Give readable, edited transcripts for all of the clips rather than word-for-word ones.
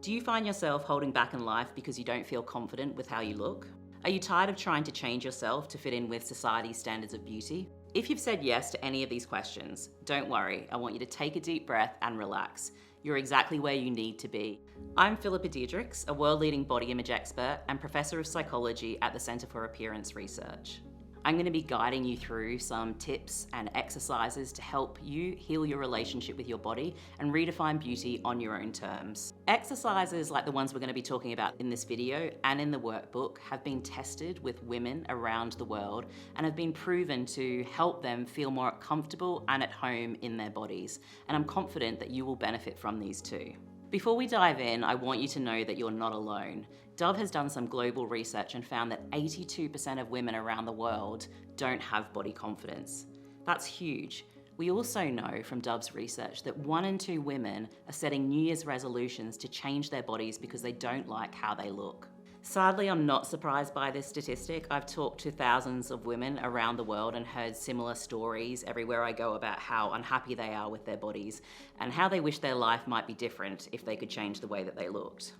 Do you find yourself holding back in life because you don't feel confident with how you look? Are you tired of trying to change yourself to fit in with society's standards of beauty? If you've said yes to any of these questions, don't worry, I want you to take a deep breath and relax. You're exactly where you need to be. I'm Philippa Diedrichs, a world-leading body image expert and professor of psychology at the Centre for Appearance Research. I'm going to be guiding you through some tips and exercises to help you heal your relationship with your body and redefine beauty on your own terms. Exercises like the ones we're going to be talking about in this video and in the workbook have been tested with women around the world and have been proven to help them feel more comfortable and at home in their bodies. And I'm confident that you will benefit from these too. Before we dive in, I want you to know that you're not alone. Dove has done some global research and found that 82% of women around the world don't have body confidence. That's huge. We also know from Dove's research that 1 in 2 women are setting New Year's resolutions to change their bodies because they don't like how they look. Sadly, I'm not surprised by this statistic. I've talked to thousands of women around the world and heard similar stories everywhere I go about how unhappy they are with their bodies and how they wish their life might be different if they could change the way that they looked.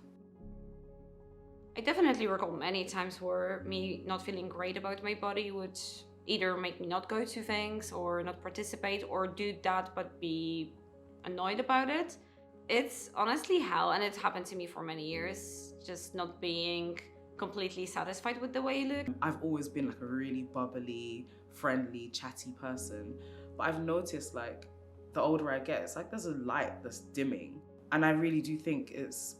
I definitely recall many times where me not feeling great about my body would either make me not go to things or not participate or do that but be annoyed about it. It's honestly hell, and it's happened to me for many years, just not being completely satisfied with the way I look. I've always been like a really bubbly, friendly, chatty person, but I've noticed like the older I get, it's like there's a light that's dimming, and I really do think it's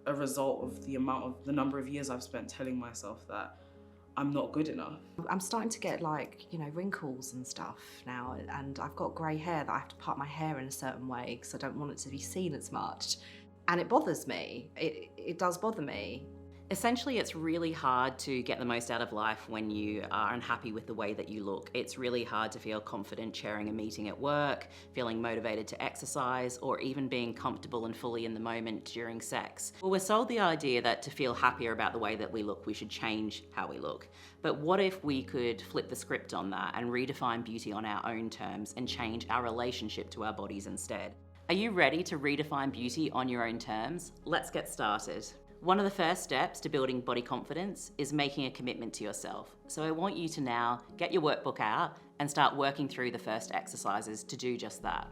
a result of the number of years I've spent telling myself that I'm not good enough. I'm starting to get wrinkles and stuff now, and I've got grey hair that I have to part my hair in a certain way because I don't want it to be seen as much. And it bothers me. It does bother me. Essentially, it's really hard to get the most out of life when you are unhappy with the way that you look. It's really hard to feel confident chairing a meeting at work, feeling motivated to exercise, or even being comfortable and fully in the moment during sex. Well, we're sold the idea that to feel happier about the way that we look, we should change how we look. But what if we could flip the script on that and redefine beauty on our own terms and change our relationship to our bodies instead? Are you ready to redefine beauty on your own terms? Let's get started. One of the first steps to building body confidence is making a commitment to yourself. So I want you to now get your workbook out and start working through the first exercises to do just that.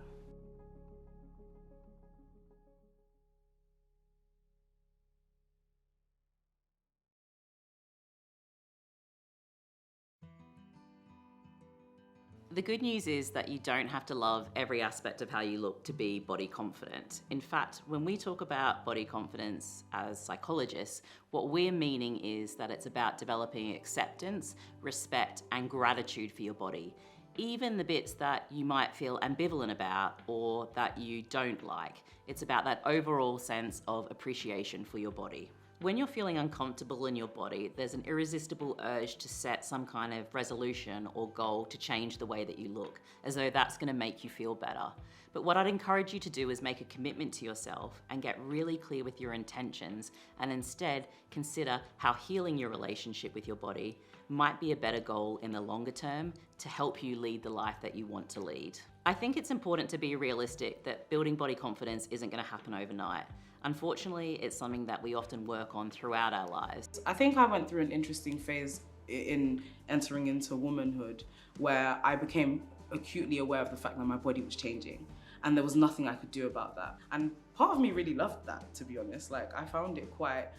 The good news is that you don't have to love every aspect of how you look to be body confident. In fact, when we talk about body confidence as psychologists, what we're meaning is that it's about developing acceptance, respect, and gratitude for your body. Even the bits that you might feel ambivalent about or that you don't like. It's about that overall sense of appreciation for your body. When you're feeling uncomfortable in your body, there's an irresistible urge to set some kind of resolution or goal to change the way that you look, as though that's going to make you feel better. But what I'd encourage you to do is make a commitment to yourself and get really clear with your intentions, and instead consider how healing your relationship with your body might be a better goal in the longer term to help you lead the life that you want to lead. I think it's important to be realistic that building body confidence isn't going to happen overnight. Unfortunately, it's something that we often work on throughout our lives. I think I went through an interesting phase in entering into womanhood where I became acutely aware of the fact that my body was changing and there was nothing I could do about that. And part of me really loved that, to be honest. Like, I found it quite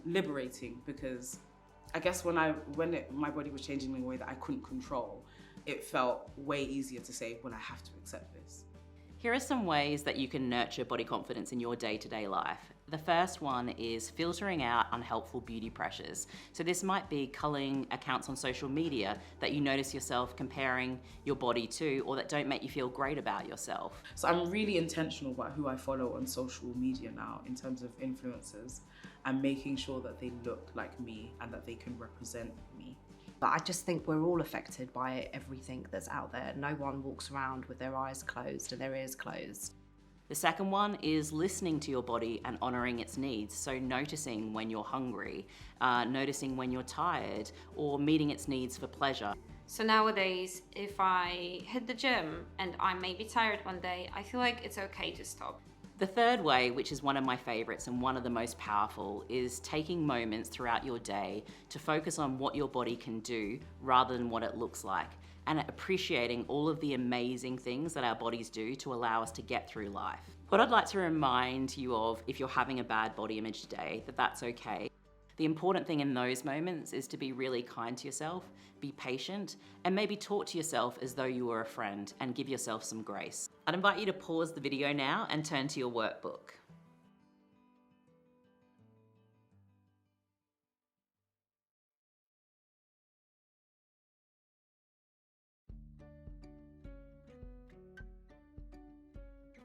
liberating because I guess when my body was changing in a way that I couldn't control, it felt way easier to say, well, I have to accept this. Here are some ways that you can nurture body confidence in your day-to-day life. The first one is filtering out unhelpful beauty pressures. So this might be culling accounts on social media that you notice yourself comparing your body to or that don't make you feel great about yourself. So I'm really intentional about who I follow on social media now in terms of influencers and making sure that they look like me and that they can represent me. But I just think we're all affected by everything that's out there. No one walks around with their eyes closed and their ears closed. The second one is listening to your body and honoring its needs. So noticing when you're hungry, noticing when you're tired, or meeting its needs for pleasure. So nowadays, if I hit the gym and I may be tired one day, I feel like it's okay to stop. The third way, which is one of my favorites and one of the most powerful, is taking moments throughout your day to focus on what your body can do rather than what it looks like, and appreciating all of the amazing things that our bodies do to allow us to get through life. What I'd like to remind you of, if you're having a bad body image today, that's okay. The important thing in those moments is to be really kind to yourself, be patient, and maybe talk to yourself as though you were a friend and give yourself some grace. I'd invite you to pause the video now and turn to your workbook.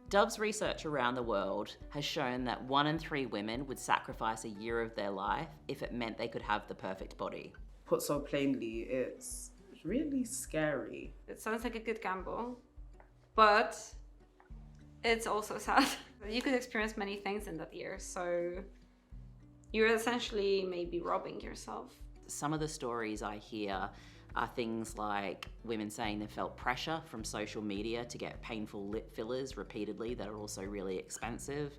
Dove's research around the world has shown that 1 in 3 women would sacrifice a year of their life if it meant they could have the perfect body. Put so plainly, it's really scary. It sounds like a good gamble, but it's also sad. You could experience many things in that year, so you're essentially maybe robbing yourself. Some of the stories I hear are things like women saying they felt pressure from social media to get painful lip fillers repeatedly that are also really expensive.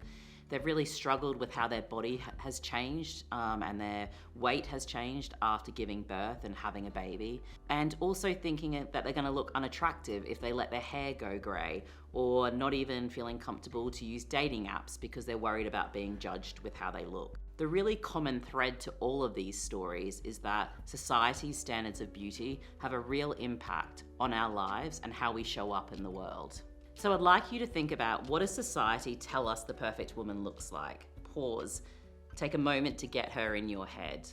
They've really struggled with how their body has changed and their weight has changed after giving birth and having a baby. And also thinking that they're gonna look unattractive if they let their hair go grey, or not even feeling comfortable to use dating apps because they're worried about being judged with how they look. The really common thread to all of these stories is that society's standards of beauty have a real impact on our lives and how we show up in the world. So I'd like you to think about, what does society tell us the perfect woman looks like? Pause. Take a moment to get her in your head.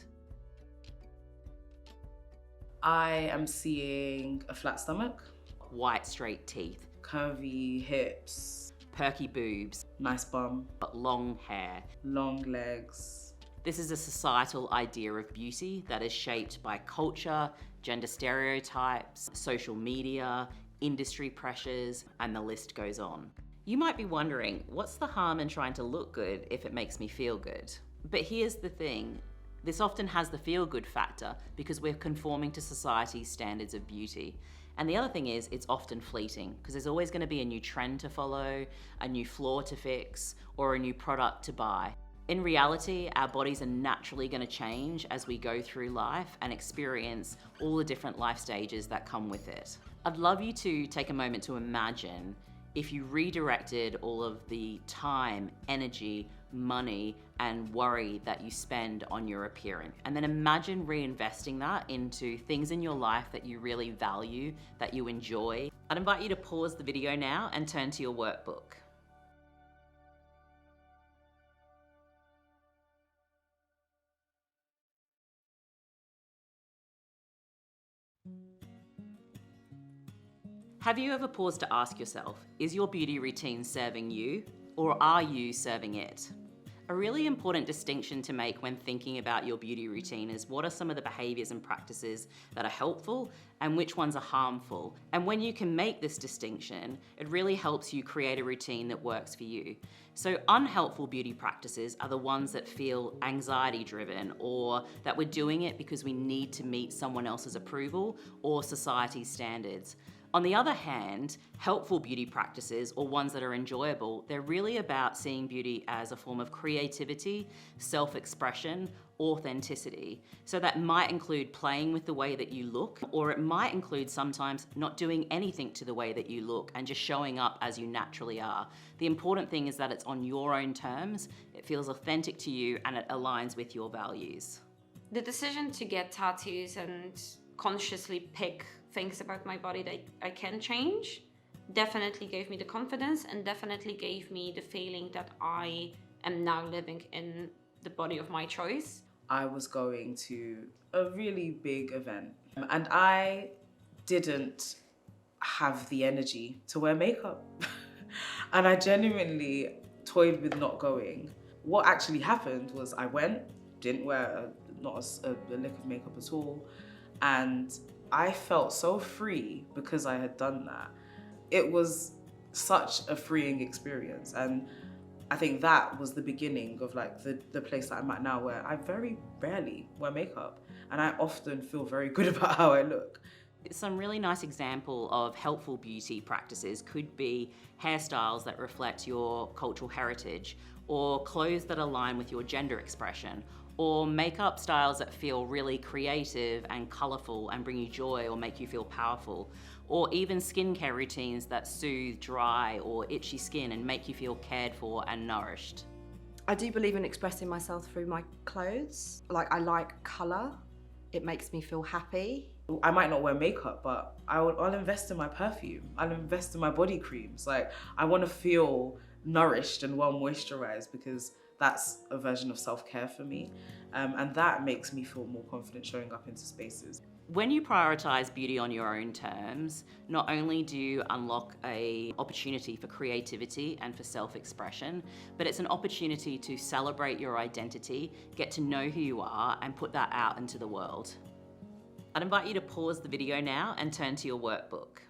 I am seeing a flat stomach, White, straight teeth, curvy hips, perky boobs, nice bum, long hair. long legs. This is a societal idea of beauty that is shaped by culture, gender stereotypes, social media, industry pressures, and the list goes on. You might be wondering, what's the harm in trying to look good if it makes me feel good? But here's the thing. This often has the feel-good factor because we're conforming to society's standards of beauty. And the other thing is, it's often fleeting because there's always going to be a new trend to follow, a new flaw to fix, or a new product to buy. In reality, our bodies are naturally going to change as we go through life and experience all the different life stages that come with it. I'd love you to take a moment to imagine if you redirected all of the time, energy, money, and worry that you spend on your appearance. And then imagine reinvesting that into things in your life that you really value, that you enjoy. I'd invite you to pause the video now and turn to your workbook. Have you ever paused to ask yourself, is your beauty routine serving you, or are you serving it? A really important distinction to make when thinking about your beauty routine is, what are some of the behaviors and practices that are helpful and which ones are harmful? And when you can make this distinction, it really helps you create a routine that works for you. So unhelpful beauty practices are the ones that feel anxiety driven, or that we're doing it because we need to meet someone else's approval or society's standards. On the other hand, helpful beauty practices, or ones that are enjoyable, they're really about seeing beauty as a form of creativity, self-expression, authenticity. So that might include playing with the way that you look, or it might include sometimes not doing anything to the way that you look and just showing up as you naturally are. The important thing is that it's on your own terms, it feels authentic to you, and it aligns with your values. The decision to get tattoos and consciously pick things about my body that I can change definitely gave me the confidence, and definitely gave me the feeling that I am now living in the body of my choice. I was going to a really big event and I didn't have the energy to wear makeup. And I genuinely toyed with not going. What actually happened was I went, didn't wear not a lick of makeup at all, and I felt so free because I had done that. It was such a freeing experience, and I think that was the beginning of like the place that I'm at now, where I very rarely wear makeup and I often feel very good about how I look. Some really nice example of helpful beauty practices could be hairstyles that reflect your cultural heritage, or clothes that align with your gender expression, or makeup styles that feel really creative and colourful and bring you joy or make you feel powerful, or even skincare routines that soothe dry or itchy skin and make you feel cared for and nourished. I do believe in expressing myself through my clothes. Like, I like colour. It makes me feel happy. I might not wear makeup, but I'll invest in my perfume. I'll invest in my body creams. Like, I want to feel nourished and well moisturized, because that's a version of self-care for me. And that makes me feel more confident showing up into spaces. When you prioritize beauty on your own terms, not only do you unlock an opportunity for creativity and for self-expression, but it's an opportunity to celebrate your identity, get to know who you are, and put that out into the world. I'd invite you to pause the video now and turn to your workbook.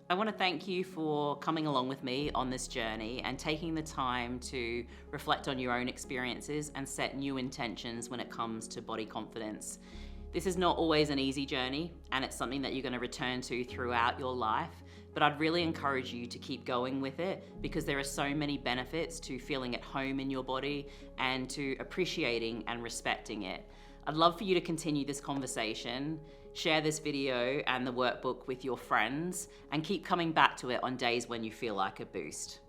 I want to thank you for coming along with me on this journey and taking the time to reflect on your own experiences and set new intentions when it comes to body confidence. This is not always an easy journey, and it's something that you're going to return to throughout your life, but I'd really encourage you to keep going with it, because there are so many benefits to feeling at home in your body and to appreciating and respecting it. I'd love for you to continue this conversation, share this video and the workbook with your friends, and keep coming back to it on days when you feel like a boost.